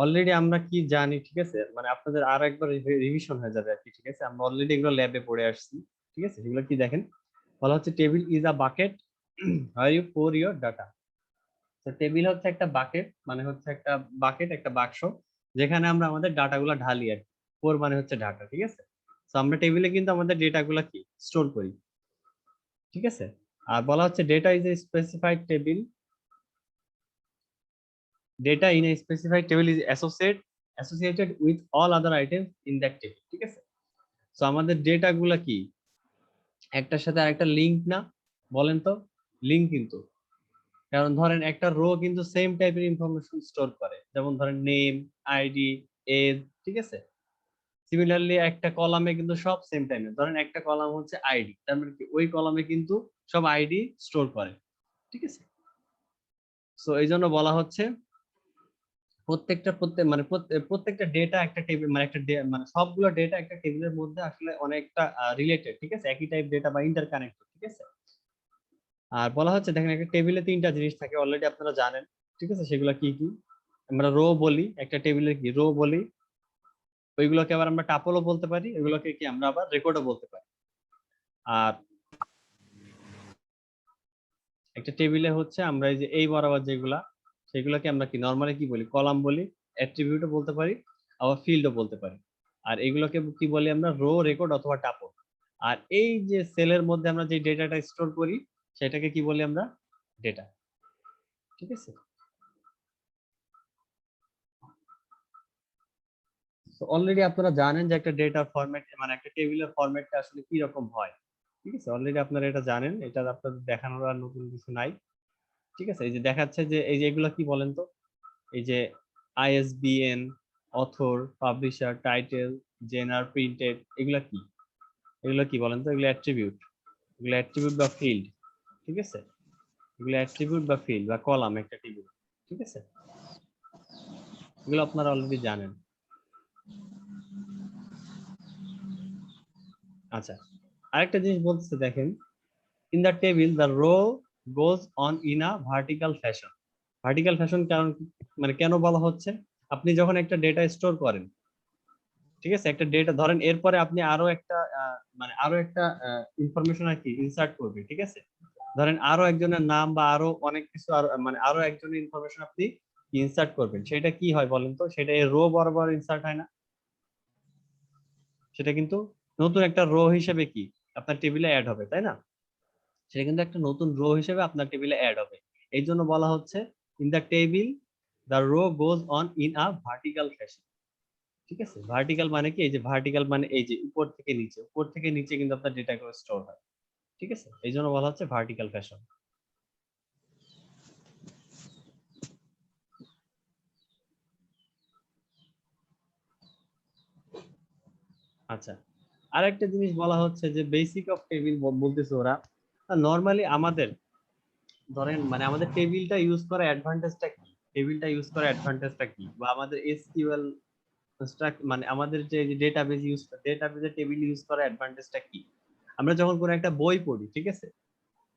Already আমরা কি জানি, ঠিক আছে, মানে আপনাদের আর একবার রিভিশন হয়ে যাবে আর কি, ঠিক আছে। আমরা অলরেডি এগুলো ল্যাবে পড়ে আসছি, ঠিক আছে। এগুলো কি দেখেন, বলা হচ্ছে table is a bucket where you pour your data. তো টেবিল হচ্ছে একটা বাকেট, মানে হচ্ছে একটা বাকেট, একটা বাক্স, যেখানে আমরা আমাদের ডাটাগুলো ঢালি আর কি। পোর মানে হচ্ছে ডাটা, ঠিক আছে। তো আমরা টেবিলে কিন্তু আমাদের ডেটাগুলো কি স্টোর করি, ঠিক আছে। আর বলা হচ্ছে data is a specified table, data in a specified table is associated with all other items in that table, ঠিক আছে। সো আমাদের ডেটা গুলা কি একটার সাথে আরেকটা লিংক না, বলেন তো? লিংক কিন্তু, কারণ ধরেন একটা রো কিন্তু সেম টাইপের ইনফরমেশন স্টোর করে, যেমন ধরেন নেম, আইডি, এজ, ঠিক আছে। সিমিলারলি একটা কলামে কিন্তু সব সেম টাইপের, ধরেন একটা কলাম হচ্ছে আইডি, তার মানে কি ওই কলামে কিন্তু সব আইডি স্টোর করে, ঠিক আছে। সো এই জন্য বলা হচ্ছে প্রত্যেকটা ডেটা একটা টেবিল, মানে মানে সবগুলো ডেটা একটা টেবিলের মধ্যে আসলে অনেকটা রিলেটেড, ঠিক আছে, একই টাইপ ডেটা বা ইন্টার কানেক্টেড, ঠিক আছে। আর বলা হচ্ছে দেখেন একটা টেবিলে তিনটা জিনিস থাকে, অলরেডি আপনারা জানেন, ঠিক আছে। সেগুলো কি কি? আমরা রো বলি, একটা টেবিলের কি রো বলি, ওইগুলোকে আবার আমরা টাপলও বলতে পারি, ওইগুলোকে কি আমরা আবার রেকর্ডও বলতে পারি। আর একটা টেবিলে হচ্ছে আমরা এই যে এই বরাবর যেগুলা, সেগুলোকে আমরা কি নর্মালি কি বলি, কলাম বলি, অ্যাট্রিবিউটও বলতে পারি, আবার ফিল্ডও বলতে পারি। আর এগুলোকে কি বলি আমরা, রো, রেকর্ড অথবা টাপল। আর এই যে সেলের মধ্যে আমরা যে ডেটাটা স্টোর করি, সেটাকে কি বলি আমরা, ডেটা, ঠিক আছে। তো অলরেডি আপনারা জানেন যে একটা ডেটার ফরম্যাট, মানে একটা টেবিলের ফরম্যাটটা আসলে কি রকম হয়, ঠিক আছে। অলরেডি আপনারা এটা জানেন, এটা আপনাদের দেখানোর আর নতুন কিছু নাই, ঠিক আছে। এই যে দেখাচ্ছে যে এই যে এগুলো কি বলেন তো, এই যে আইএসবিএন, অথর, পাবলিশার, টাইটেল, জেনার, প্রিন্টেড, এগুলা কি, এগুলো কি বলেন তো? এগুলো অ্যাট্রিবিউট, এগুলো অ্যাট্রিবিউট বা ফিল্ড, ঠিক আছে। এগুলো অ্যাট্রিবিউট বা ফিল্ড বা কলাম একটা টেবিল, ঠিক আছে। এগুলো আপনারা অলরেডি জানেন। আচ্ছা, আরেকটা জিনিস বলতেছে দেখেন, in the table the row goes on in a vertical fashion. Vertical fashion কারণ মানে কেন বলা হচ্ছে, আপনি যখন একটা ডেটা স্টোর করেন, ঠিক আছে, একটা ডেটা ধরেন, এরপরে আপনি আরো একটা মানে আরো একটা ইনফরমেশন আর কি ইনসার্ট করবেন, ঠিক আছে। ধরেন আরো একজনের নাম বা আরো অনেক কিছু, আরো মানে আরো একজনের ইনফরমেশন আপনি ইনসার্ট করবেন, সেটা কি হয় বলেন তো? সেটা রো বরাবর ইনসার্ট হয় না, সেটা কিন্তু নতুন একটা রো হিসেবে কি আপনার টেবিলে অ্যাড হবে, তাই না? সেটা কিন্তু একটা নতুন রো হিসেবে আপনার টেবিলে অ্যাড হবে। এই জন্য বলা হচ্ছে in the table the row goes on in a vertical fashion, ঠিক আছে। ভার্টিক্যাল মানে কি, এই যে ভার্টিক্যাল মানে এই যে উপর থেকে নিচে, উপর থেকে নিচে কিন্তু আপনার ডেটা গুলো স্টোর হয়, ঠিক আছে। এই জন্য বলা হচ্ছে ভার্টিক্যাল ফ্যাশন। আচ্ছা, আরেকটা জিনিস বলা হচ্ছে যে বেসিক অফ টেবিল বলতেছে ওরা। নর্মালি আমাদের ধরেন মানে আমাদের টেবিলটা ইউজ করার অ্যাডভান্টেজটা কি, টেবিলটা ইউজ করার অ্যাডভান্টেজটা কি, বা আমাদের এসকিউএল মানে আমাদের যে ডেটাবেজ ইউজ, ডেটাবেজে টেবিল ইউজ করার অ্যাডভান্টেজটা কি? আমরা যখন কোনো একটা বই পড়ি, ঠিক আছে,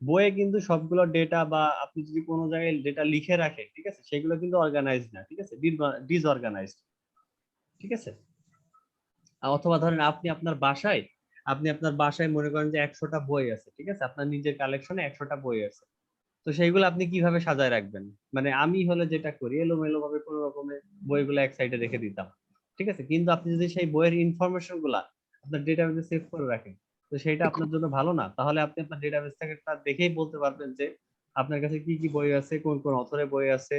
বইয়ে কিন্তু সবগুলো ডেটা বা আপনি যদি কোনো জায়গায় ডেটা লিখে রাখেন, ঠিক আছে, সেগুলো কিন্তু অর্গানাইজড না, ঠিক আছে, ডিসঅর্গানাইজড, ঠিক আছে। অথবা ধরেন আপনি আপনার বাসায় মনে করেন যে 100টা বই আছে, ঠিক আছে, আপনার নিজের কালেকশনে 100টা বই আছে। তো সেইগুলো আপনি কিভাবে সাজায় রাখবেন? মানে আমি হলে যেটা করি, এলোমেলো ভাবে কোনো রকমের বইগুলো এক সাইডে রেখে দিতাম, ঠিক আছে। কিন্তু আপনি যদি সেই বইয়ের ইনফরমেশন গুলা আপনার ডেটাবেসে সেভ করে রাখেন, তো সেটা আপনার জন্য ভালো না? তাহলে আপনি আপনার ডেটাবেস থেকে তা দেখেই বলতে পারবেন যে আপনার কাছে কি কি বই আছে, কোন কোন অথরের বই আছে,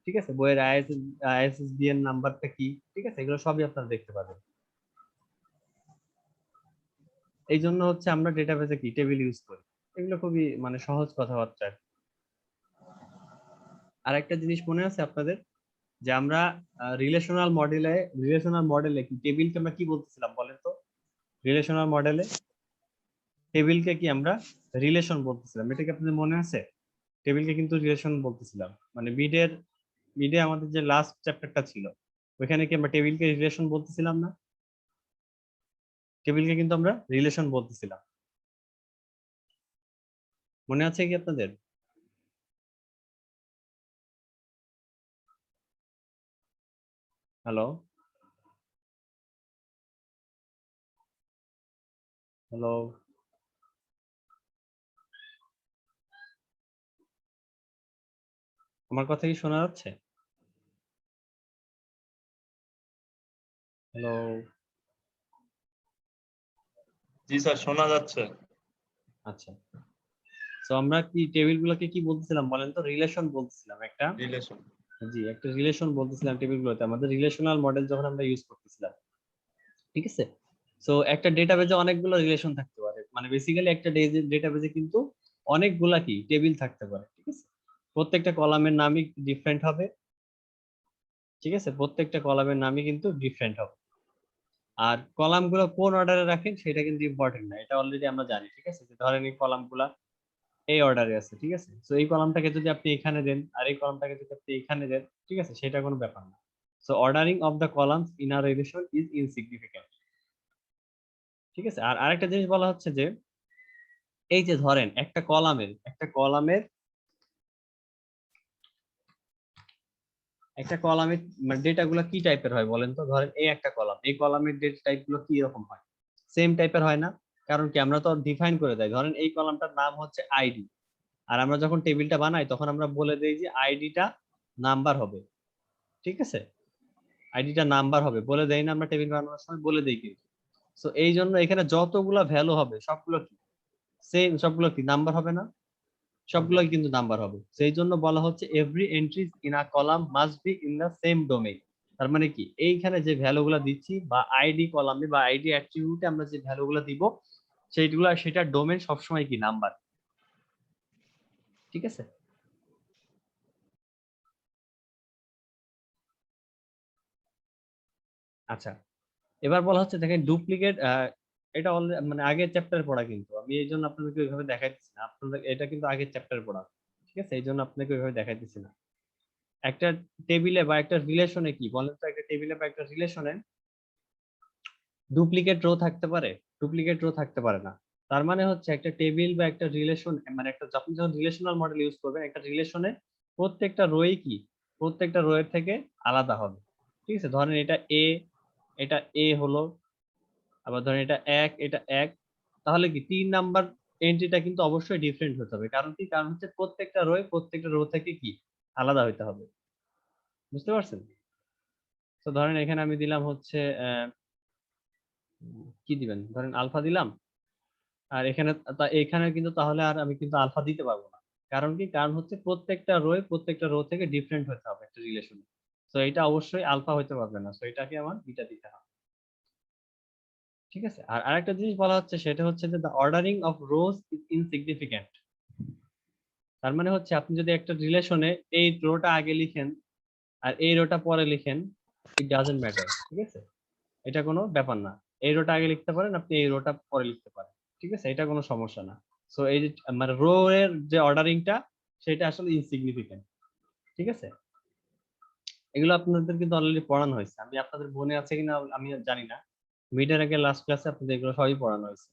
ঠিক আছে, বইয়ের আইএসবিএন নাম্বারটা কি, ঠিক আছে, এগুলো সবই আপনারা দেখতে পাবেন। এই জন্য হচ্ছে আমরা ডেটাবেসে কি টেবিল ইউজ করি। এগুলো খুবই মানে সহজ কথাবার্তা। আর একটা জিনিস মনে আছে আপনাদের, যে আমরা রিলেশনাল মডেলে কি টেবিলকে আমরা কি বলতেছিলাম বলেন তো? রিলেশনাল মডেলে টেবিলকে কি আমরা রিলেশন বলতেছিলাম, এটা কি আপনাদের মনে আছে? টেবিলকে কিন্তু রিলেশন বলতেছিলাম, মানে মিডে আমাদের যে লাস্ট চ্যাপ্টারটা ছিল, ওইখানে কি আমরা টেবিলকে রিলেশন বলতেছিলাম না? টেবিলকে কিন্তু আমরা রিলেশন বলতেছিলাম, মনে আছে কি আপনাদের? হ্যালো, হ্যালো, আমার কথা কি শোনা যাচ্ছে? হ্যালো। জি স্যার, শোনা যাচ্ছে। আচ্ছা, তো আমরা কি টেবিলগুলোকে কি বলতেছিলাম বলেন তো? রিলেশন বলতেছিলাম একটা। রিলেশন। জি, একটা রিলেশন বলতেছিলাম টেবিলগুলোতে। আমাদের রিলেশনাল মডেল যখন আমরা ইউজ করতেছিলাম, ঠিক আছে? সো একটা ডেটাবেজে অনেকগুলো রিলেশন থাকতে পারে। মানে বেসিক্যালি একটা ডেটাবেজে কিন্তু অনেকগুলা কি টেবিল থাকতে পারে, ঠিক আছে? প্রত্যেকটা কলামের নামই ডিফারেন্ট হবে, ঠিক আছে? প্রত্যেকটা কলামের নামই কিন্তু ডিফারেন্ট হবে। আর কলামগুলো কোন অর্ডারে রাখেন সেটা কিন্তু ইম্পর্টেন্ট না। এটা অলরেডি আমরা জানি, ঠিক আছে? যে ধরেন এই কলামগুলা এই অর্ডারে আছে, ঠিক আছে? সো এই কলামটাকে যদি আপনি এখানে দেন আর এই কলামটাকে যদি আপনি এখানে দেন, ঠিক আছে? সেটা কোনো ব্যাপার না। So ordering of the columns in a relation is insignificant, ঠিক আছে? আর আরেকটা জিনিস বলা হচ্ছে যে এই যে ধরেন একটা কলামের মানে ডেটাগুলো কি টাইপের হয় বলেন তো? ধরেন এই একটা কলাম, এই কলামের ডেটা টাইপগুলো কি রকম হয়? সেম টাইপের হয় না? কারণ কি আমরা তো ডিফাইন করে দেই। ধরেন এই কলামটার নাম হচ্ছে আইডি। আর আমরা যখন টেবিলটা বানাই তখন আমরা বলে দেই যে আইডিটা নাম্বার হবে, ঠিক আছে? আইডিটা নাম্বার হবে বলে দেই না? আমরা টেবিল বানানোর সময় বলে দেই কিন্তু। সো এই জন্য এখানে যতগুলা ভ্যালু হবে সবগুলো কি সেম, সবগুলো কি নাম্বার হবে না? সবগুলোই কিন্তু নাম্বার হবে। সেই জন্য বলা হচ্ছে every entries in a column must be in the same domain. তার মানে কি এইখানে যে ভ্যালুগুলো দিচ্ছি বা আইডি কলামে বা আইডি অ্যাট্রিবিউটে আমরা যে ভ্যালুগুলো দিব সেইগুলা সেটার ডোমেইন সবসময় কি নাম্বার, ঠিক আছে? আচ্ছা, এবার বলা হচ্ছে দেখেন ডুপ্লিকেট, এটা মানে আগের চ্যাপ্টারে পড়া, কিন্তু আমি এই জন্য আপনাদেরকে ওইভাবে দেখাইতেছি না। আপনাদের এটা কিন্তু আগের চ্যাপ্টারে পড়া, ঠিক আছে? এই জন্য আপনাকে ওইভাবে দেখাইতেছি না। একটা টেবিলে বা একটা রিলেশনে কি বলেন তো? একটা টেবিলে বা একটা রিলেশনে ডুপ্লিকেট রো থাকতে পারে? ডুপ্লিকেট রো থাকতে পারে না। তার মানে হচ্ছে একটা টেবিল বা একটা রিলেশন, মানে একটা আপনি যখন রিলেশনাল মডেল ইউজ করবেন একটা রিলেশনে প্রত্যেকটা রোই কি প্রত্যেকটা রো এর থেকে আলাদা হবে, ঠিক আছে? ধরেন এটা এ হলো, আবার ধরেন এটা এটা এক, তাহলে কি ৩ নাম্বার এন্ট্রিটা কিন্তু অবশ্যই ডিফারেন্ট হতে হবে। কারণ কি? কারণ হচ্ছে প্রত্যেকটা রো থেকে কি আলাদা হইতে হবে। বুঝতে পারছেন? তো ধরেন এখানে আমি দিলাম হচ্ছে কি দিবেন? ধরেন আলফা দিলাম। আর এখানে কিন্তু তাহলে আর আমি কিন্তু আলফা দিতে পারবো না। কারণ কি? কারণ হচ্ছে প্রত্যেকটা রো থেকে ডিফারেন্ট হতে হবে একটা রিলেশনে। সো এটা অবশ্যই আলফা হইতে পারবে না। সো এটাকে আমার বিটা দিতে হবে। ঠিক আছে? আর আরেকটা জিনিস বলা হচ্ছে সেটা হচ্ছে যে the ordering of rows is insignificant। তার মানে হচ্ছে আপনি যদি একটা রিলেশনে এই রোটা আগে লিখেন আর এই রোটা পরে লিখেন, ইট ডাজন্ট ম্যাটার, ঠিক আছে? এটা কোনো ব্যাপার না। এই রোটা আগে লিখতে পারেন, আপনি এই রোটা পরে লিখতে পারেন, ঠিক আছে? এটা কোনো সমস্যা না। সো এই যে মানে রো এর যে অর্ডারিংটা সেটা আসলে ইনসিগনিফিকেন্ট, ঠিক আছে? এগুলো আপনাদের কিন্তু অলরেডি পড়ানো হয়েছে। আমি আপনাদের মনে আছে কিনা আমি জানি না। মিডের আগে লাস্ট ক্লাসে আপনাদের এগুলো সবই পড়ানো হয়েছে।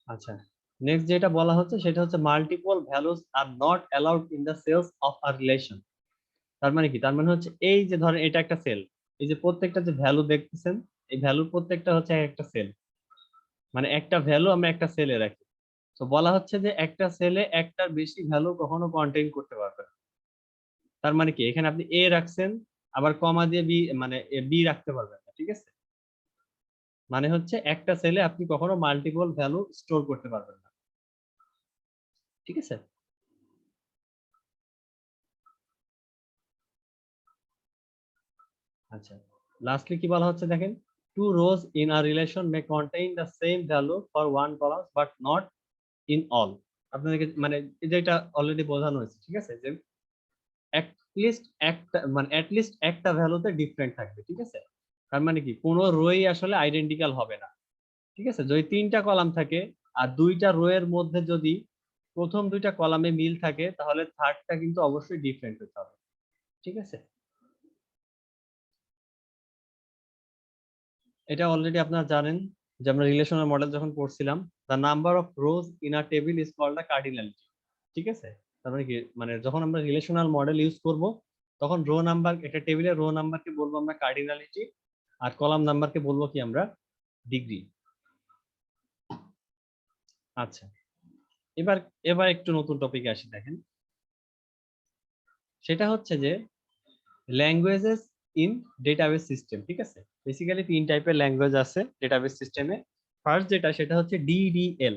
আচ্ছা, নেক্সট যেটা বলা হচ্ছে সেটা হচ্ছে multiple values are not allowed in the cells of a relation. তার মানে কি? তার মানে হচ্ছে এই যে ধরেন এটা একটা সেল, এই যে প্রত্যেকটা যে ভ্যালু দেখতেছেন এই ভ্যালুর প্রত্যেকটা হচ্ছে একটা সেল, মানে একটা ভ্যালু আমরা একটা সেলে রাখি। তো বলা হচ্ছে যে একটা সেলে একটার বেশি ভ্যালু কখনো কন্টেইন করতে পারবে না। তার মানে কি? এখানে আপনি এ রাখছেন আবার কমা দিয়ে বি মানে বি রাখতে পারবেন না, ঠিক আছে? মানে হচ্ছে একটা সেলে আপনি কখনো মাল্টিপল ভ্যালু স্টোর করতে পারবেন না, ঠিক আছে? আচ্ছা, লাস্টলি কি বলা হচ্ছে দেখেন, two rows in a relation may contain the same value for one column but not in all. আপনাদেরকে মানে যেটা অলরেডি বোঝানো হয়েছে, ঠিক আছে? যে অ্যাটলিস্ট একটা ভ্যালুতে ডিফারেন্ট থাকবে, ঠিক আছে? তার মানে কি কোনো রোই আসলে আইডেন্টিক্যাল হবে না, ঠিক আছে? যদি তিনটা কলাম থাকে আর দুইটা রো এর মধ্যে যদি প্রথম দুইটা কলামে মিল থাকে তাহলে থার্ডটা কিন্তু অবশ্যই ডিফারেন্ট হতে হবে, ঠিক আছে? এটা অলরেডি আপনারা জানেন যে আমরা রিলেশনাল মডেল যখন পড়ছিলাম, the number of rows in a table is called a cardinality, ঠিক আছে? তার মানে কি? মানে যখন আমরা রিলেশনাল মডেল ইউজ করব তখন রো নাম্বার, একটা টেবিলের রো নাম্বারকে বলবো আমরা কার্ডিনালিটি, আর কলাম নাম্বারকে বলবো কি আমরা ডিগ্রি। আচ্ছা, এবার এবার একটু নতুন টপিকে আসি। দেখেন, সেটা হচ্ছে যে ল্যাঙ্গুয়েজেস ইন ডেটাবেস সিস্টেম। ঠিক আছে, বেসিক্যালি 3 টাইপের ল্যাঙ্গুয়েজ আছে ডেটাবেস সিস্টেমে। ফার্স্ট যেটা, সেটা হচ্ছে ডিডিএল।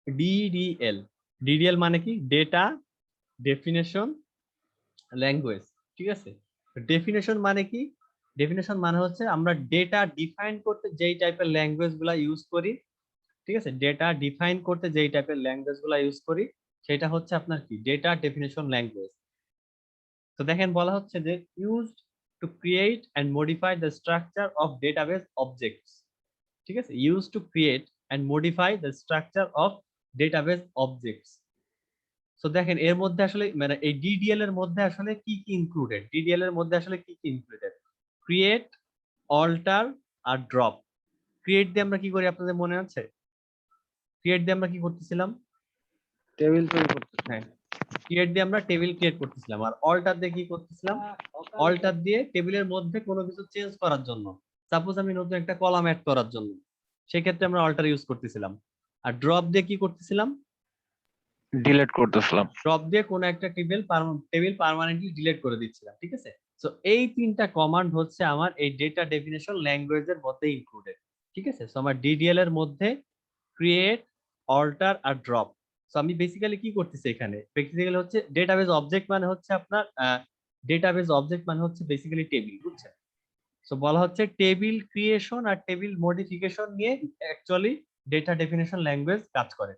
ডিডিএল, ডিডিএল মানে কি? Data definition language. ঠিক আছে, ডেফিনেশন মানে কি? ডেফিনেশন মানে হচ্ছে আমরা ডেটা ডিফাইন করতে যেই টাইপের ল্যাঙ্গুয়েজ গুলা ইউজ করি। ঠিক আছে, ডেটা ডিফাইন করতে যেই টাইপের ল্যাঙ্গুয়েজ গুলা ইউজ করি সেটা হচ্ছে আপনার কি? Data definition language. তো দেখেন, বলা হচ্ছে যে used to create and modify the structure of database objects. ঠিক আছে, use to create and modify the structure of database objects. So দেখেন, এর মধ্যে আসলে মানে এই ডিডিএল এর মধ্যে আসলে কি কি ইনক্লুডেড? ডিডিএল এর মধ্যে আসলে কি কি ইনক্লুডেড? ক্রিয়েট, অল্টার আর ড্রপ। ক্রিয়েট দিয়ে আমরা কি করি আপনাদের মনে আছে? ক্রিয়েট দিয়ে আমরা কি করতেছিলাম? টেবিল তৈরি করতে। হ্যাঁ, ক্রিয়েট দিয়ে আমরা টেবিল ক্রিয়েট করতেছিলাম। আর অল্টার দিয়ে কি করতেছিলাম? অল্টার দিয়ে টেবিলের মধ্যে কোনো কিছু চেঞ্জ করার জন্য, সাপোজ আমি নতুন একটা কলাম অ্যাড করার জন্য, সেক্ষেত্রে আমরা অল্টার ইউজ করতেছিলাম। আর ড্রপ দিয়ে কি করতেছিলাম? ডিলিট করতেছিলাম। ড্রপ দিয়ে কোনো একটা টেবিল পার্মানেন্টলি ডিলিট করে দিচ্ছিলাম। ঠিক আছে, সো এই 3টা কমান্ড হচ্ছে আমার এই ডেটা ডেফিনেশন ল্যাঙ্গুয়েজের মধ্যে ইনক্লুডেড। ঠিক আছে, সো আমার ডিডিএল এর মধ্যে ক্রিয়েট, অল্টার আর ড্রপ। সো আমি বেসিক্যালি কি করতেছি এখানে? বেসিক্যালি হচ্ছে ডেটাবেস অবজেক্ট মানে হচ্ছে আপনার ডেটাবেস অবজেক্ট মানে হচ্ছে বেসিক্যালি টেবিল, বুঝছেন? সো বলা হচ্ছে টেবিল ক্রিয়েশন আর টেবিল মডিফিকেশন নিয়ে অ্যাকচুয়ালি ডেটা ডেফিনেশন ল্যাঙ্গুয়েজ কাজ করে।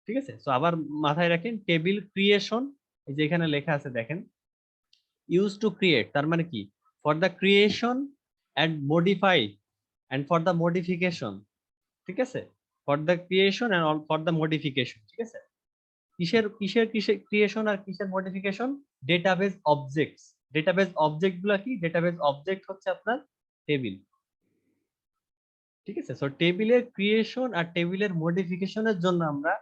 ঠিক আছে, সো আবার মাথায় রাখেন, টেবিল ক্রিয়েশন, এই যে এখানে লেখা আছে দেখেন, ইউজ টু ক্রিয়েট তার মানে কি? For the creation and modify and for the modification. ঠিক আছে, for the creation and for the modification. ঠিক আছে, কিসের কিসের কিসের ক্রিয়েশন আর কিসের modification? Database objects. Database object গুলা কি? ডেটাবেস অবজেক্ট হচ্ছে আপনার টেবিল। ঠিক আছে, সো টেবিলের ক্রিয়েশন আর টেবিলের মডিফিকেশনের জন্য আমরা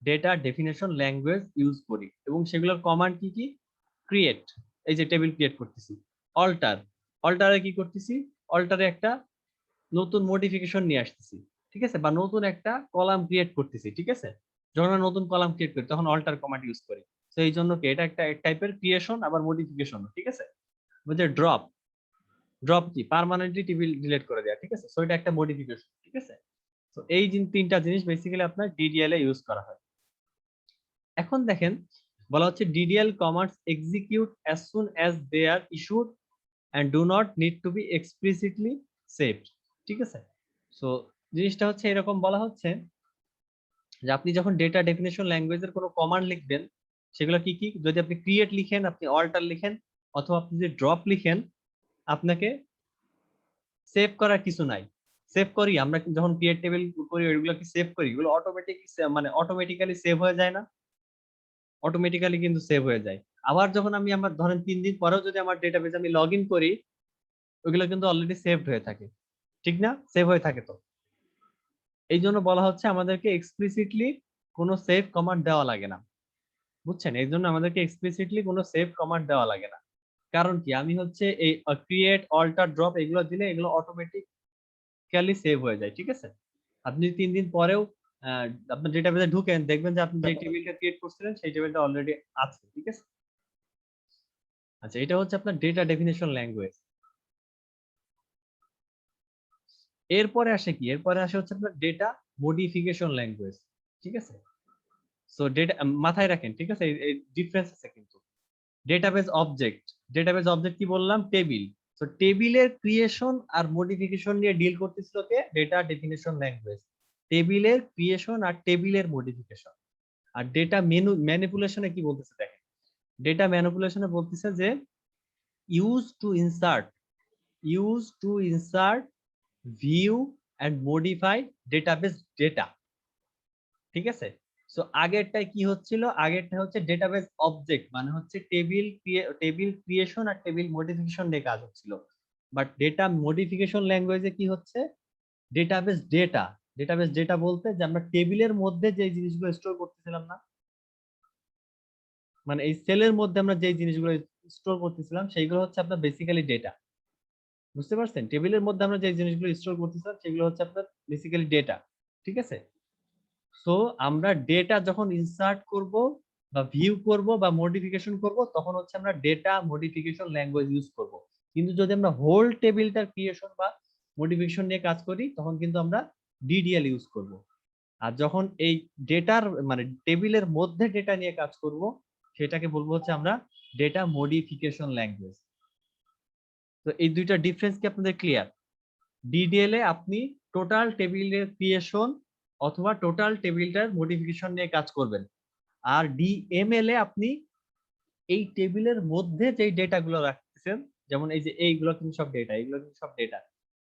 ডেটা ডেফিনেশন ল্যাঙ্গুয়েজ ইউজ করি, এবং সেগুলোর কমান্ড কি কি? ক্রিয়েট, এই যে টেবিল ক্রিয়েট করতেছি। অল্টার, অল্টারে কি করতেছি? অল্টারে একটা নতুন মডিফিকেশন নিয়ে আসতেছি। ঠিক আছে, বা নতুন একটা কলাম ক্রিয়েট করতেছি। ঠিক আছে, যখন আমরা নতুন কলাম ক্রিয়েট করি তখন অল্টার কমান্ড ইউজ করি। তো এই জন্য কি এটা একটা এক টাইপের ক্রিয়েশন আবার মডিফিকেশন। ঠিক আছে, বুঝে? ড্রপ, ড্রপ কি? পার্মানেন্টলি টেবিল ডিলিট করে দেওয়া। ঠিক আছে, সো এটা একটা মডিফিকেশন। ঠিক আছে, তো এই 3টা জিনিস বেসিক্যালি আপনার ডিডিএল এ ইউজ করা হয়। এখন দেখেন, বলা হচ্ছে DDL commands execute as soon as they are issued and do not need to be explicitly saved. ঠিক আছে, সো জিনিসটা হচ্ছে এরকম, বলা হচ্ছে যে আপনি যখন ডেটা ডেফিনেশন ল্যাঙ্গুয়েজের কোনো কমান্ড লিখবেন, সেগুলো কি কি? যদি আপনি ক্রিয়েট লিখেন, আপনি অল্টার লিখেন, অথবা আপনি যদি ড্রপ লিখেন, আপনাকে সেভ করার কিছু নাই। সেভ করি আমরা যখন ক্রিয়েট টেবিল করি, ওইগুলো কি সেভ করি? এগুলো অটোমেটিক্যালি সেভ হয়ে যায় না? অটোমেটিক্যালি কিন্তু সেভ হয়ে যায়। আবার যখন আমি আমার ধরেন 3 দিন পরেও যদি আমার ডেটাবেজ আমি লগ ইন করি, ওইগুলো কিন্তু অলরেডি সেভড হয়ে থাকে। ঠিক না? সেভ হয়ে থাকে। তো এই জন্য বলা হচ্ছে আমাদেরকে এক্সপ্লিসিটলি কোনো সেভ কমান্ড দেওয়া লাগে না। বুঝছেন? এই জন্য আমাদেরকে এক্সপ্লিসিটলি কোনো সেভ কমান্ড দেওয়া লাগে না। কারণ কি? আমি হচ্ছে এই ক্রিয়েট, অল্টার, ড্রপ এগুলো দিলে এগুলো অটোমেটিক্যালি সেভ হয়ে যায়। ঠিক আছে, আপনি 3 দিন পরেও আপনার ডেটাবেজে ঢুকেন, দেখবেন যে আপনি যে টেবিলটা ক্রিয়েট করছিলেন সেই টেবিলটা অলরেডি আছে। ঠিক আছে, আচ্ছা, এটা হচ্ছে আপনার ডেটা ডেফিনেশন ল্যাঙ্গুয়েজ। এরপরে আসে কি? এরপরে আসে হচ্ছে আপনার ডেটা মডিফিকেশন ল্যাঙ্গুয়েজ। ঠিক আছে, সো ডেটা মাথায় রাখেন। ঠিক আছে, এই ডিফারেন্স আছে কিন্তু। ডেটাবেস অবজেক্ট, ডেটাবেস অবজেক্ট কি বললাম? টেবিল। সো টেবিলের ক্রিয়েশন আর মডিফিকেশন নিয়ে ডিল করতেছিল কে? Data definition language. টেবিলের ক্রিয়েশন আর টেবিলের মডিফিকেশন। আর ডেটা ম্যানিপুলেশনে কি বলতেছে দেখেন, ডেটা ম্যানিপুলেশনে বলতেছে যে use to insert view and modify database data. ঠিক আছে, সো আগেরটাই কি হচ্ছিল? আগেরটা হচ্ছে ডেটাবেস অবজেক্ট মানে হচ্ছে টেবিল ক্রিয়েশন আর টেবিল মডিফিকেশন নিয়ে কাজ হচ্ছিল। বাট ডেটা মডিফিকেশন ল্যাঙ্গুয়েজে কি হচ্ছে? Database data. ডেটাবেস ডেটা বলতে যে আমরা টেবিলের মধ্যে যে জিনিসগুলো স্টোর করতেছিলাম না, মানে এই সেলের মধ্যে আমরা যে জিনিসগুলো স্টোর করতেছিলাম সেইগুলো হচ্ছে আপনার বেসিক্যালি ডেটা। বুঝতে পারছেন? টেবিলের মধ্যে আমরা যে জিনিসগুলো স্টোর করতেছিলাম সেগুলো হচ্ছে আপনার বেসিক্যালি ডেটা। ঠিক আছে? সো আমরা ডেটা যখন ইনসার্ট করব বা ভিউ করব বা মডিফিকেশন করব তখন হচ্ছে আমরা ডেটা মডিফিকেশন ল্যাঙ্গুয়েজ ইউজ করব। কিন্তু যদি আমরা হোল টেবিলটার ক্রিয়েশন বা মডিফিকেশন নিয়ে কাজ করি তখন কিন্তু আমরা ডিডিএল ইউজ করব। আর যখন এই ডেটার মানে টেবিলের মধ্যে ডেটা নিয়ে কাজ করব সেটাকে বলবো হচ্ছে আমরা ডেটা মডিফিকেশন ল্যাঙ্গুয়েজ। তো এই দুইটা ডিফারেন্স কি আপনাদের ক্লিয়ার? ডিডিএল এ আপনি টোটাল টেবিলের ক্রিয়েশন অথবা টোটাল টেবিলটার মডিফিকেশন নিয়ে কাজ করবেন। আর ডিএমএল এ আপনি এই টেবিলের মধ্যে যে ডেটাগুলো রাখতেছেন, যেমন এই যে এইগুলো কিন্তু সব ডেটা, এগুলো কিন্তু সব ডেটা।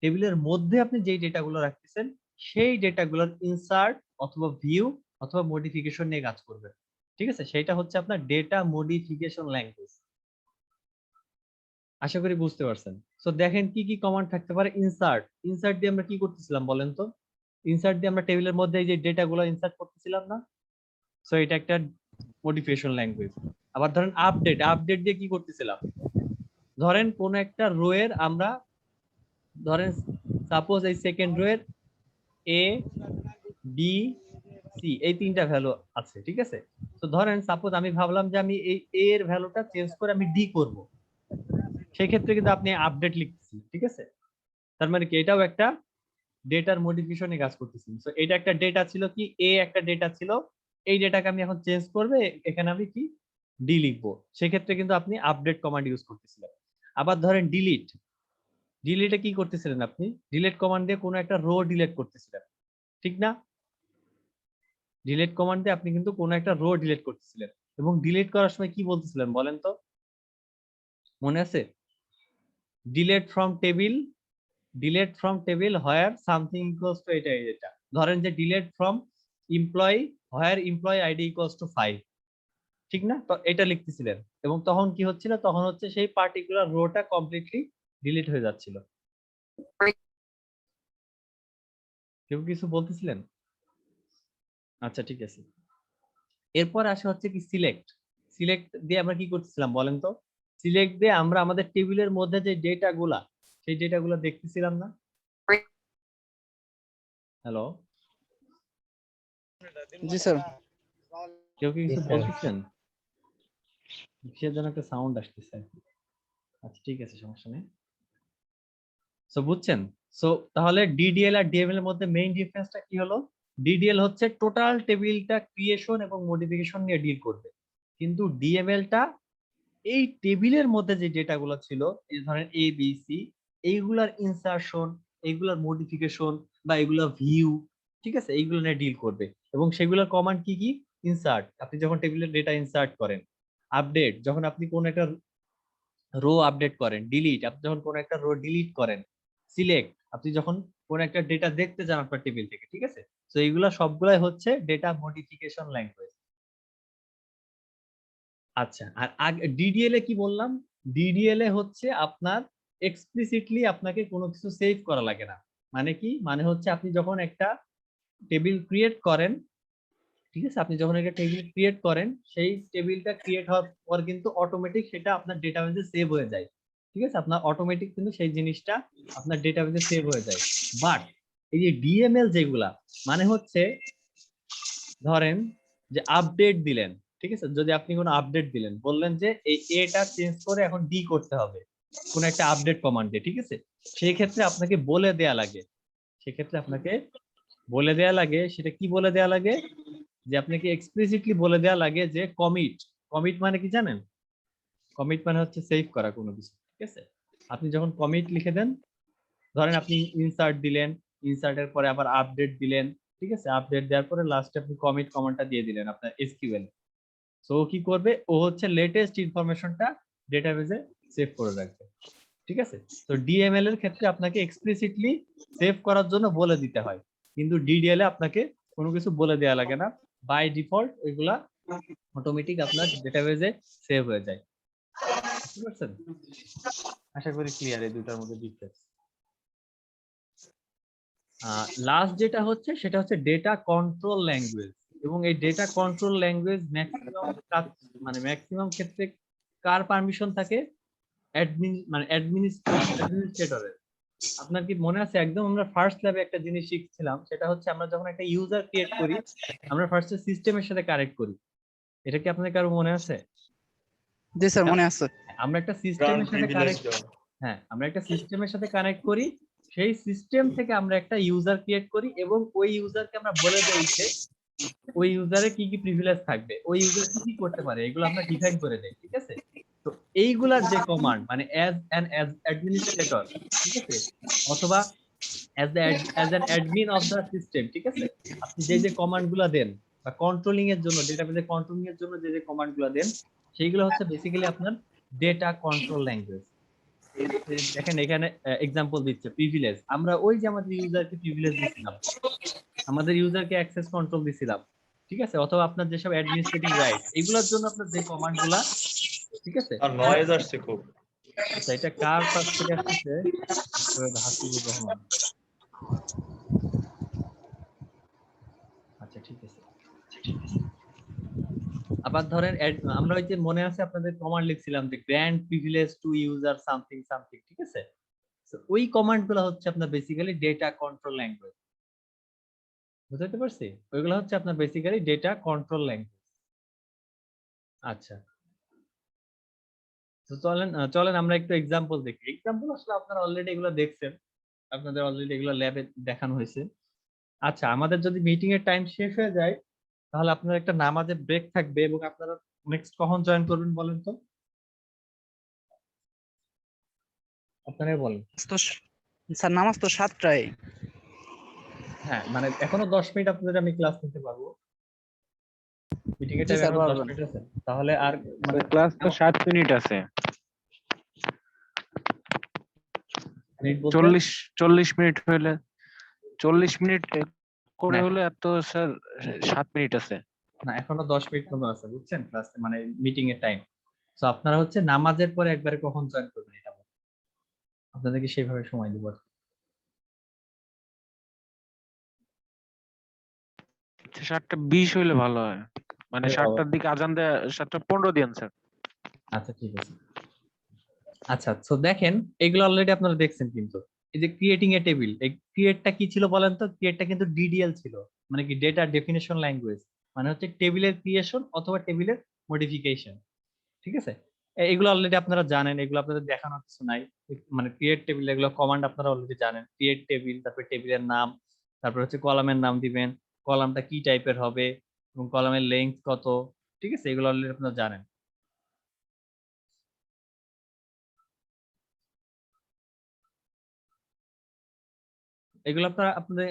টেবিলের মধ্যে আপনি যেই ডেটাগুলো রাখতেছেন সেই ডেটাগুলোর ইনসার্ট অথবা ভিউ অথবা মডিফিকেশন নিয়ে কাজ করবেন। ঠিক আছে? সেটা হচ্ছে আপনার ডেটা মডিফিকেশন ল্যাঙ্গুয়েজ। আশা করি বুঝতে পারছেন। সো দেখেন কি কি কমান্ড থাকতে পারে। ইনসার্ট, ইনসার্ট দিয়ে আমরা কি করতেছিলাম বলেন তো? ইনসার্ট দিয়ে আমরা টেবিলের মধ্যে এই যে ডেটাগুলো ইনসার্ট করতেছিলাম না? সো এটা একটা মডিফিকেশন ল্যাঙ্গুয়েজ। আবার ধরেন আপডেট, আপডেট দিয়ে কি করতেছিলাম? ধরেন কোন একটা রো এর আমরা ধরেন সাপোজ এই সেকেন্ড রো এর এ বি সি এই তিনটা ভ্যালু আছে। ঠিক আছে? তো ধরেন সাপোজ আমি ভাবলাম যে আমি এই এ এর ভ্যালুটা চেঞ্জ করে আমি ডি করব। সেই ক্ষেত্রে কিন্তু আপনি আপডেট লিখতেছেন। ঠিক আছে? তার মানে কি এটাও একটা ডেটার মডিফিকেশনে কাজ করতেছেন। সো এটা একটা ডেটা ছিল কি এ একটা ডেটা ছিল, এই ডেটাকে আমি এখন চেঞ্জ করবে এখানে আমি কি ডি লিখবো। সেক্ষেত্রে কিন্তু আপনি আপডেট কমান্ড ইউজ করতেছিলেন। আবার ধরেন ডিলিট, ডিলিটে কি করতেছিলেন আপনি? ডিলিট কমান্ড দিয়ে কোনো একটা রো ডিলিট করতেছিলেন। ঠিক না? ডিলিট কমান্ড দিয়ে আপনি কিন্তু কোনো একটা রো ডিলিট করতেছিলেন এবং ডিলিট করার সময় কি বলতেছিলেন বলেন তো? মনে আছে? Delete from table, delete from table where something equals to এটা। ধরেন যে delete from employee where employee ID equals to 5। ঠিক না? তো এটা লিখতেছিলেন এবং তখন কি হচ্ছিল? তখন হচ্ছে সেই পার্টিকুলার রোটা কমপ্লিটলি ডিলিট হয়ে যাচ্ছিল। কেউ কিছু বলতেছিলেন? আচ্ছা ঠিক আছে। এরপর আসে হচ্ছে কি সিলেক্ট, সিলেক্ট দিয়ে আমরা কি করতেছিলাম বলেন তো? সিলেক্ট দিয়ে আমরা আমাদের টেবিলের মধ্যে যে ডেটাগুলা সেই ডেটাগুলো দেখতেছিলাম না? হ্যালো, জি স্যার। কেউ কি কিছু বলতেছেন? সে যেন একটা সাউন্ড আসতেছে। আচ্ছা ঠিক আছে, সমস্যা নেই। সো বুঝছেন? সো তাহলে ডিডিএল আর ডিএমএল এর মধ্যে মেইন ডিফারেন্সটা কি হলো? ডিডিএল হচ্ছে টোটাল টেবিলটা ক্রিয়েশন এবং মডিফিকেশন নিয়ে ডিল করবে, কিন্তু ডিএমএল টা এই টেবিলের মধ্যে যে ডেটাগুলো ছিল এই ধরেন এ বি সি এইগুলার ইনসারশন, এইগুলার মডিফিকেশন বা এগুলা ভিউ, ঠিক আছে, এইগুলো নিয়ে ডিল করবে। এবং সেগুলোর কমান্ড কি কি? ইনসার্ট, আপনি যখন টেবিলের ডেটা ইনসার্ট করেন। আপডেট, যখন আপনি কোন একটা রো আপডেট করেন। ডিলিট, আপনি যখন কোন একটা রো ডিলিট করেন। সিলেক্ট, আপনি যখন কোন একটা ডেটা দেখতে চান আপনার টেবিল থেকে। ঠিক আছে? তো এইগুলা সবগুলাই হচ্ছে ডেটা মডিফিকেশন ল্যাঙ্গুয়েজ। আচ্ছা, আর আগে ডিডিএল এ কি বললাম? ডিডিএল এ হচ্ছে আপনার এক্সপ্লিসিটলি আপনাকে কোনো কিছু সেভ করা লাগে না। মানে কি? মানে হচ্ছে আপনি যখন একটা টেবিল ক্রিয়েট করেন, ঠিক আছে, আপনি যখন একটা টেবিল ক্রিয়েট করেন সেই টেবিলটা ক্রিয়েট হওয়ার পর কিন্তু অটোমেটিক সেটা আপনার ডেটাবেসে সেভ হয়ে যায়। ঠিক আছে? আপনার অটোমেটিক কিন্তু সেই জিনিসটা আপনার ডেটাবেসে সেভ হয়ে যায়। বাট এই যে ডিএমএল যেগুলা, মানে হচ্ছে ধরেন যে আপডেট দিলেন। ঠিক আছে? যদি আপনি কোনো আপডেট দিলেন, বললেন যে এই এটা চেঞ্জ করে এখন ডি করতে হবে কোন একটা আপডেট কমান্ড দিয়ে। ঠিক আছে? সেই ক্ষেত্রে আপনাকে বলে দেয়া লাগে, সেক্ষেত্রে আপনাকে বলে দেয়া লাগে। সেটা কি বলে দেয়া লাগে? যে আপনাকে এক্সপ্লিসিটলি বলে দেয়া লাগে যে কমিট। কমিট মানে কি জানেন? কমিট মানে হচ্ছে সেভ করা কোনো কিছু। ঠিক আছে? আপনি যখন কমিট লিখে দেন, ধরেন আপনি ইনসার্ট দিলেন, ইনসার্টের পরে আবার আপডেট দিলেন। ঠিক আছে? আপডেট দেওয়ার পরে লাস্টে আপনি কমিট কমান্ডটা দিয়ে দিলেন আপনার এসকিউএল। সো ও কি করবে? ও হচ্ছে লেটেস্ট ইনফরমেশনটা ডেটাবেজে সেভ করে রাখবে। ঠিক আছে? তো ডিএমএল এর ক্ষেত্রে আপনাকে এক্সপ্লিসিটলি সেভ করার জন্য বলে দিতে হয়, কিন্তু ডিডিএল এ আপনাকে কোনো কিছু বলে দেওয়া লাগে না। বাই ডিফল্ট ওইগুলা অটোমেটিক আপনার ডেটাবেজে সেভ হয়ে যায়। বুঝতে পারছেন? আশা করি ক্লিয়ার এই দুটার মধ্যে ডিফারেন্স। লাস্ট যেটা হচ্ছে সেটা হচ্ছে ডেটা কন্ট্রোল ল্যাঙ্গুয়েজ। এবং এই ডেটা কন্ট্রোল ল্যাঙ্গুয়েজ ম্যাক্সিমাম কাজ মানে ম্যাক্সিমাম ক্ষেত্রে কার পারমিশন থাকে? অ্যাডমিনিস্ট্রেটরের। আপনার কি মনে আছে একদম আমরা ফার্স্ট ল্যাবে একটা জিনিস শিখছিলাম, সেটা হচ্ছে আমরা যখন একটা ইউজার ক্রিয়েট করি আমরা ফার্স্টে সিস্টেমের সাথে কানেক্ট করি। এটা কি আপনাদের কারো মনে আছে? জি স্যার মনে আছে। আমরা একটা গ্রান্ট সিস্টেমের সাথে প্রিভিলেজ কানেক্ট দেওয়া। হ্যাঁ, আমরা একটা সিস্টেমের সাথে কানেক্ট করি, সেই সিস্টেম থেকে আমরা একটা ইউজার ক্রিয়েট করি এবং ওই ইউজারকে আমরা বলে দেই যে ওই ইউজারের কি কি প্রিভিলেজ থাকবে, ওই ইউজার কি কি করতে পারে, এগুলো আমরা ডিফাইন করে দেই। ঠিক আছে? তো এইগুলার যে কমান্ড মানে অ্যাজ অ্যাডমিনিস্ট্রেটর, ঠিক আছে, অথবা as an admin of the system, ঠিক আছে, আপনি যে যে কমান্ড গুলা দেন বা কন্ট্রোলিং এর জন্য, ডেটাবেজে কন্ট্রোলিং এর জন্য যে যে কমান্ড গুলা দেন, সেইগুলো হচ্ছে বেসিক্যালি আপনার ডেটা কন্ট্রোল ল্যাঙ্গুয়েজ। দেখেন এখানে এক্সাম্পল দিচ্ছে প্রিভিলেজ, আমরা ওই যে আমাদের ইউজারকে প্রিভিলেজ দিছিলাম, আমাদের ইউজারকে অ্যাক্সেস কন্ট্রোল দিছিলাম, ঠিক আছে, অথবা আপনার যেসব অ্যাডমিনিস্ট্রেটিভ রাইট, এগুলোর জন্য আপনার যে কমান্ড গুলা, ঠিক আছে। আর নয়েজ আসছে খুব। আচ্ছা, এটা কার পাশ থেকে আসছে? হাসিবুর রহমান। আচ্ছা ঠিক আছে। আবার ধরেন আমরা ওই যে মনে আছে আপনাদের কমান্ড লিখছিলাম যে grand privilege two user something something, ঠিক আছে, তো ওই কমান্ড গুলো হচ্ছে আপনার বেসিক্যালি ডেটা কন্ট্রোল ল্যাঙ্গুয়েজ। বুঝতে পারছি? ওইগুলো হচ্ছে আপনার বেসিক্যালি ডেটা কন্ট্রোল ল্যাঙ্গুয়েজ। আচ্ছা, তো চলেন আমরা একটু এক্সাম্পল দেখি। এক্সাম্পল আসলে আপনারা অলরেডি এগুলো দেখছেন, আপনাদের অলরেডি এগুলো ল্যাবে দেখানো হয়েছে। আচ্ছা, আমাদের যদি মিটিং এর টাইম শেষ হয়ে যায় তাহলে আপনার একটা নামাজের ব্রেক থাকবে এবং আপনারা নেক্সট কখন জয়েন করবেন বলেন তো? আপনারাই বলেন। তো স্যার নামাজ তো 7টায়। হ্যাঁ, মানে এখনো 10 মিনিট আপনাদের আমি ক্লাস নিতে পারবো। মিটিং এর জি টাইম স্যার এখনো 10 পারবেন। মিনিট আছে, তাহলে আর মানে ক্লাস তো 7 মিনিট আছে। মিনিট বলতে 40 মিনিট হইলে 40 মিনিট করে না, হলে এত স্যার 7 মিনিট আছে। না এখনো 10 মিনিট মতো আছে, বুঝছেন, ক্লাস মানে মিটিং এর টাইম। তো আপনারা হচ্ছে নামাজের পরে একবারে কখন জয়েন করবেন এটা বলেন। আপনাদেরকে সেইভাবে সময় দিব আর কি। 7:20 হইলে ভালো হয়, মানে আরে বাবা। 7টার দিকে আজান দেয়, 7:15 দিন স্যার। আচ্ছা ঠিক আছে। আচ্ছা, তো দেখেন এগুলো অলরেডি আপনারা দেখছেন, কিন্তু এই যে ক্রিয়েটিং এ টেবিল, এই ক্রিয়েটটা কি ছিল বলেন তো? ক্রিয়েটটা কিন্তু ডিডিএল ছিল, মানে কি ডেটা ডেফিনেশন ল্যাঙ্গুয়েজ, মানে হচ্ছে টেবিলের ক্রিয়েশন অথবা টেবিলের মডিফিকেশন, ঠিক আছে। এগুলো অলরেডি আপনারা জানেন, এগুলো আপনাদের দেখানোর কিছু নাই। মানে ক্রিয়েট টেবিল, এগুলো কমান্ড আপনারা অলরেডি জানেন। ক্রিয়েট টেবিল, তারপর টেবিলের নাম, তারপর হচ্ছে কলামের নাম দিবেন, কলামটা কি টাইপের হবে এবং কলামের লেন্থ কত, ঠিক আছে, এগুলো অলরেডি আপনারা জানেন। এগুলো আপনাদের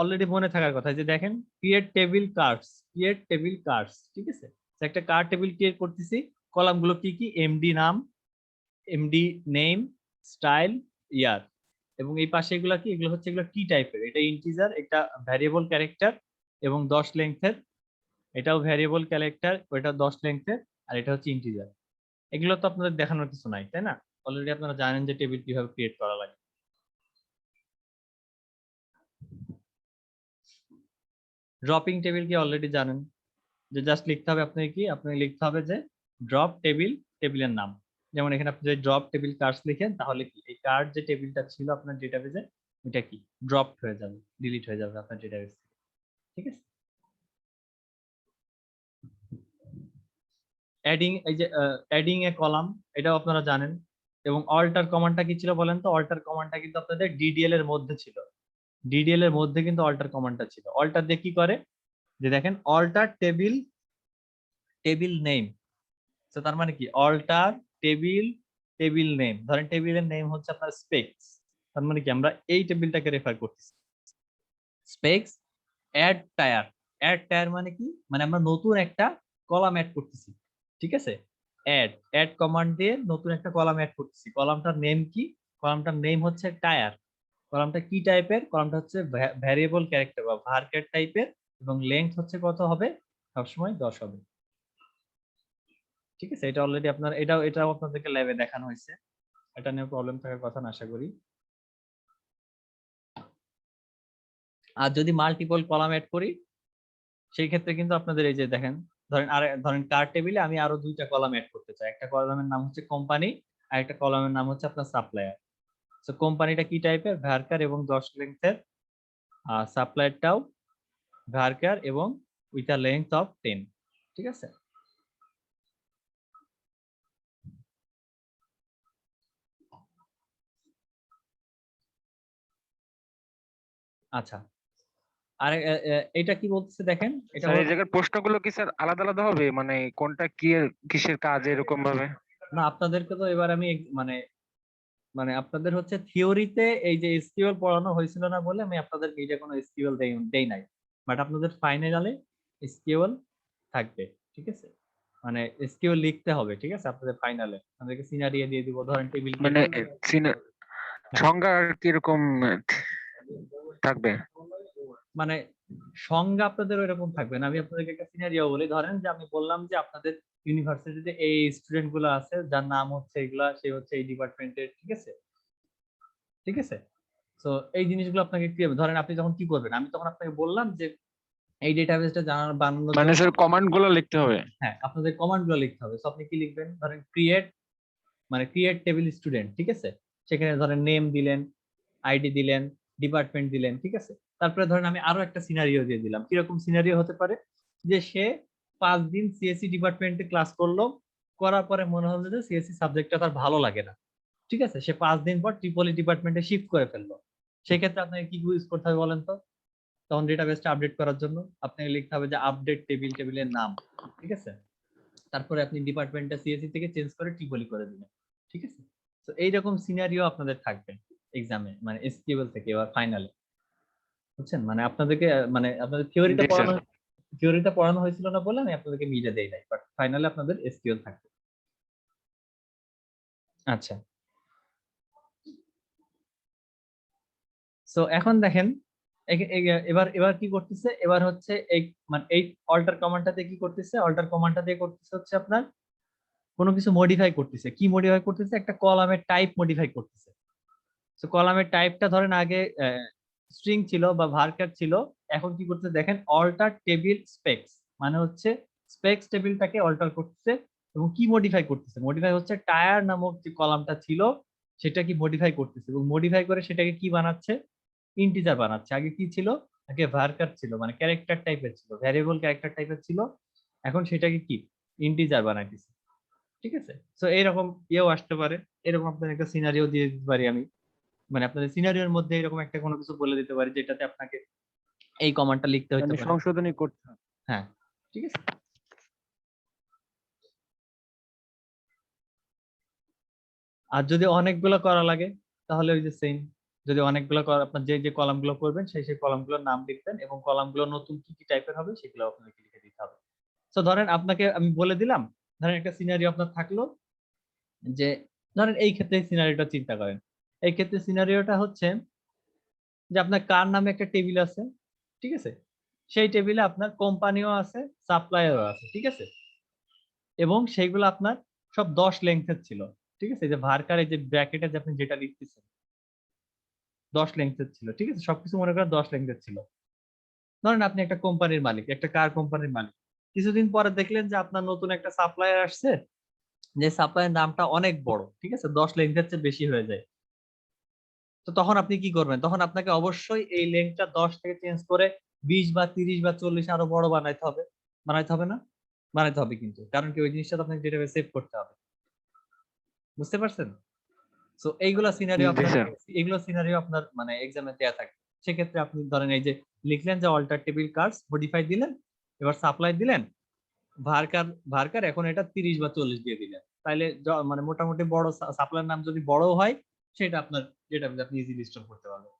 অলরেডি মনে থাকার কথা। যে দেখেন create table cards, create table cards, ঠিক আছে, তো একটা কার্ড টেবিল ক্রিয়েট করতেছি। কলামগুলো কি কি? এমডি নাম, এমডি নেম, স্টাইল, ইয়ার, এবং এই পাশে এগুলো কি? এগুলো হচ্ছে এগুলো কি টাইপের, এটা ইন্টিজার, এটা ভ্যারিয়েবল ক্যারেক্টার এবং 10 লেংথের, এটাও ভ্যারিয়েবল ক্যারেক্টার, ওইটা 10 লেংথের, আর এটা হচ্ছে ইন্টিজার। এগুলো তো আপনাদের দেখানোর কিছু নাই, তাই না? অলরেডি আপনারা জানেন যে টেবিল কিভাবে ক্রিয়েট করা লাগে। ড্রপিং টেবিল কি অলরেডি জানেন, যে জাস্ট লিখতে হবে আপনাকে কি, আপনাকে লিখতে হবে যে ড্রপ টেবিল, টেবিলের নাম। যেমন এখানে আপনি যদি ড্রপ টেবিল কার্ডস লিখেন তাহলে কি এই কার্ড যে টেবিলটা ছিল আপনার ডেটাবেজে, ওটা কি ড্রপ হয়ে যাবে, ডিলিট হয়ে যাবে আপনার ডেটাবেজ থেকে, ঠিক আছে। অ্যাডিং, এই যে অ্যাডিং এ কলাম, এটাও আপনারা জানেন। এবং অল্টার কমান্ডটা কি ছিল বলেন তো? অল্টার কমান্ডটা কিন্তু আপনাদের ডিডিএল এর মধ্যে ছিল, ডিডিএল এর মধ্যে কিন্তু অল্টার কমান্ডটা ছিল। অল্টার দিয়ে কি করে, যে দেখেন অল্টার টেবিল, টেবিল নেম, তো তার মানে কি অল্টার টেবিল, টেবিল নেম, ধরেন টেবিলের নেম হচ্ছে আপনার স্পেক্স, তার মানে কি আমরা এই টেবিলটাকে রেফার করতেছি। Specs add tyre, add tyre মানে কি, মানে আমরা নতুন একটা কলাম অ্যাড করতেছি, ঠিক আছে। অ্যাড কমান্ড দিয়ে নতুন একটা কলাম অ্যাড করতেছি। কলামটার নেম কি? কলামটার নেম হচ্ছে টায়ার। কলামটা কি টাইপের? কলামটা হচ্ছে ভ্যারিয়েবল ক্যারেক্টার বা ভার্কের টাইপের, এবং লেংথ হচ্ছে কত হবে? সবসময় 10 হবে, ঠিক আছে। এটা অলরেডি আপনার এটাও আপনাদেরকে ল্যাবে দেখানো হয়েছে, এটা নিয়ে প্রবলেম থাকার কথা না আশা করি। আর যদি মাল্টিপল কলাম অ্যাড করি সেই ক্ষেত্রে কিন্তু আপনাদের এই যে দেখেন ধরেন কার টেবিলে আমি আরো দুইটা কলাম অ্যাড করতে চাই। একটা কলামের নাম হচ্ছে কোম্পানি আর একটা কলামের নাম হচ্ছে আপনার সাপ্লায়ার। তো কোম্পানিটা কি টাইপের, ভার্কার এবং 10 লেন্থের, সাপ্লায়ারটাও ভার্কার এবং উইথ আ লেন্থ অফ 10। ঠিক আছে? আচ্ছা, আর এটা কি বলতেছে দেখেন, এটা স্যার এই জায়গার প্রশ্নগুলো কি স্যার আলাদা আলাদা হবে, মানে কোনটা কি কিসের কাজ এরকম ভাবে? না আপনাদেরকে তো এবার আমি মানে মানে আপনাদের হচ্ছে থিওরিতে এই যে এসকিউএল পড়ানো হয়েছিল না বলে আমি আপনাদেরকে এটা কোনো এসকিউএল দেই নাই, বাট আপনাদের ফাইনালে এসকিউএল থাকবে। ঠিক আছে? মানে এসকিউএল লিখতে হবে। ঠিক আছে? আপনাদের ফাইনালে আপনাদেরকে সিনারিও দিয়ে দিব, ধরেন টেবিল মানে সংজ্ঞা আর কিরকম থাকবে? মানে সংজ্ঞা আপনাদের ওইরকম থাকবে না। আমি আপনাদেরকে একটা সিনারিও বলি। ধরেন যে আমি বললাম যে আপনাদের ইউনিভার্সিটিতে এই স্টুডেন্ট গুলো আছে যার নাম হচ্ছে এগুলা, সে হচ্ছে এই ডিপার্টমেন্টের। ঠিক আছে? ঠিক আছে? তো এই জিনিসগুলো আপনাকে কি হবে, ধরেন আপনি তখন কি করবেন, আমি তখন আপনাকে বললাম যে এই ডেটাবেসটা বানানোর মানে জন্য স্যার কমান্ড গুলো লিখতে হবে? হ্যাঁ আপনাদের কমান্ড গুলো লিখতে হবে। তো আপনি কি লিখবেন, ধরেন ক্রিয়েট, মানে ক্রিয়েট টেবিল স্টুডেন্ট। ঠিক আছে? সেখানে ধরেন নেম দিলেন, আইডি দিলেন, ডিপার্টমেন্ট দিলেন। ঠিক আছে? তারপরে ধরেন আমি আরো একটা সিনারিও দিয়ে দিলাম। কিরকম সিনারিও হতে পারে, যে সে 5 দিন সিএসসি ডিপার্টমেন্টে ক্লাস করলো, করার পরে মনে হলো যে সিএসসি সাবজেক্টটা তার ভালো লাগে না। ঠিক আছে? সে 5 দিন পর ট্রিপলি ডিপার্টমেন্টে শিফট করে ফেললো। সেক্ষেত্রে আপনাকে কি ইউজ করতে হবে বলেন তো? তখন ডেটাবেসটা আপডেট করার জন্য আপনাকে লিখতে হবে যে আপডেট টেবিল, টেবিলের নাম। ঠিক আছে? তারপরে আপনি ডিপার্টমেন্টটা সিএসসি থেকে চেঞ্জ করে ট্রিপলি করে দিবেন। ঠিক আছে? তো এইরকম সিনারিও আপনাদের থাকবে এক্সামে, মানে এসকিউএল থেকে এবার ফাইনালে। বুঝছেন? মানে আপনাদেরকে মানে আপনাদের জি স্যার। থিওরিটা পড়ানো হয়েছিল না বলে আমি আপনাদেরকে মিডে দেই নাই, বাট ফাইনালে আপনাদের এসকিউএল থাকবে। আচ্ছা, সো এখন দেখেন এবার এবার কি করতেছে, এবার হচ্ছে এই মানে এই অল্টার কমান্ডটাতে কি করতেছে, অল্টার কমান্ডটা দিয়ে করতেছে হচ্ছে আপনার কোনো কিছু মডিফাই করতেছে। কি মডিফাই করতেছে, একটা কলামের টাইপ মডিফাই করতেছে। তো কলামের টাইপটা ধরেন আগে স্ট্রিং ছিল বা ভার্কার ছিল, এখন কি করতেছে দেখেন, অল্টার টেবিল স্পেক্স, মানে হচ্ছে স্পেক্স টেবিলটাকে অল্টার করতেছে। এবং কি মডিফাই করতেছে, মডিফাই হচ্ছে টায়ার নামক যে কলামটা ছিল সেটা কি মডিফাই করতেছে, এবং মডিফাই করে সেটাকে কি বানাচ্ছে, ইন্টিজার বানাচ্ছে। আগে কি ছিল, আগে ভার্কার ছিল, মানে ক্যারেক্টার টাইপের ছিল, ভ্যারিয়েবল ক্যারেক্টার টাইপের ছিল, এখন সেটাকে কি ইন্টিজার বানাইতেছে। ঠিক আছে? তো এইরকম ইয়েও আসতে পারে, এরকম আপনার একটা সিনারিও দিয়ে দিতে পারি আমি। মানে আপনাদের সিনারিওর মধ্যে এরকম একটা কোনো কিছু বলে দিতে পারি যেটাতে আপনাকে এই কমান্ডটা লিখতে হতে মানে পারে। সংশোধনী করতে হবে। হ্যাঁ, ঠিক আছে। আর যদি অনেকগুলো করা লাগে তাহলে ওই যে সেম, যদি অনেকগুলো আপনার যে যে কলামগুলো করবেন সেই সেই কলামগুলোর নাম লিখবেন, এবং কলামগুলো নতুন কি কি টাইপের হবে সেগুলো আপনাকে লিখে দিতে হবে। তো ধরেন আপনাকে আমি বলে দিলাম, ধরেন একটা সিনারিও আপনার থাকলো, যে ধরেন এই ক্ষেত্রে সিনারিওটা চিন্তা করেন। এই ক্ষেত্রে সিনারিওটা হচ্ছে যে আপনার কার নামে একটা টেবিল আছে। ঠিক আছে? সেই টেবিলে আপনার কোম্পানিও আছে, সাপ্লায়ারও আছে। ঠিক আছে? এবং সেইগুলো আপনার সব 10 লেংথের ছিল। ঠিক আছে? এই যে ভার্কার, এই যে ব্র্যাকেটে যে আপনি যেটা লিখতেছেন 10 লেংথের ছিল। ঠিক আছে? সবকিছু মনে করেন 10 লেংথের ছিল। ধরেন আপনি একটা কোম্পানির মালিক, একটা কার কোম্পানির মালিক। কিছুদিন পরে দেখলেন যে আপনার নতুন একটা সাপ্লায়ার আসছে, যে সাপ্লায়ার নামটা অনেক বড়। ঠিক আছে? 10 লেংথের চেয়ে বেশি হয়ে যায়। তো তখন আপনি কি করবেন, তখন আপনাকে অবশ্যই এই লেংথটা 10 থেকে চেঞ্জ করে 20 বা 30 বা 40 আরো বড় বানাইতে হবে। বানাইতে হবে না? বানাইতে হবে কিন্তু, কারণ কি ওই জিনিসটা তো আপনাকে ডেটাবেসে সেভ করতে হবে। বুঝতে পারছেন? সো এইগুলা সিনারিও জি আপনার, স্যার। এগুলো সিনারিও আপনার মানে এক্সামে দেয়া থাকে। সেক্ষেত্রে আপনি ধরেন এই যে লিখলেন যে অল্টার টেবিল কার্স মডিফাই দিলেন, এবার সাপ্লাই দিলেন, ভার্কার ভার্কার এখন এটা 30 বা 40 দিয়ে দিলেন, তাইলে মানে মোটামুটি বড় সাপ্লাইয়ের নাম যদি বড় হয় সেটা আপনার ডেটাবেসে আপনি ইজিলি স্টোর করতে পারবেন।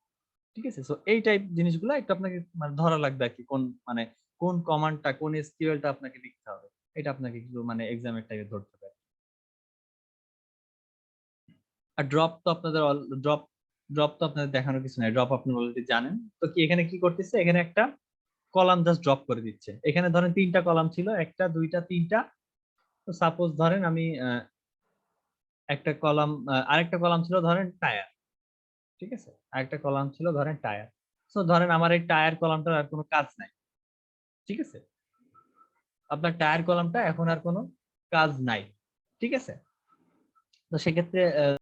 ঠিক আছে? সো এই টাইপ জিনিসগুলো একটু আপনাকে মানে ধরা লাগবে আর কি, কোন মানে কোন কমান্ডটা, কোন এসকিউএলটা আপনাকে লিখতে হবে, এটা আপনাকে একটু মানে এক্সামের টাইমে ধরতে হবে। আর ড্রপ তো আপনাদের ড্রপ ড্রপ তো আপনাদের দেখানোর কিছু নাই, ড্রপ আপনি অলরেডি জানেন। তো কি এখানে কি করতেছে, এখানে একটা কলাম জাস্ট ড্রপ করে দিচ্ছে। এখানে ধরেন 3টা কলাম ছিল, একটা দুইটা তিনটা। তো সাপোজ ধরেন আমি একটা কলাম, আরেকটা কলাম ছিল ধরেন টায়ার। ঠিক আছে? আরেকটা কলাম ছিল ধরেন টায়ার। তো ধরেন আমার এই টায়ার কলামটার আর কোনো কাজ নাই। ঠিক আছে? আপনার টায়ার কলামটা এখন আর কোনো কাজ নাই, ঠিক আছে? তো সেক্ষেত্রে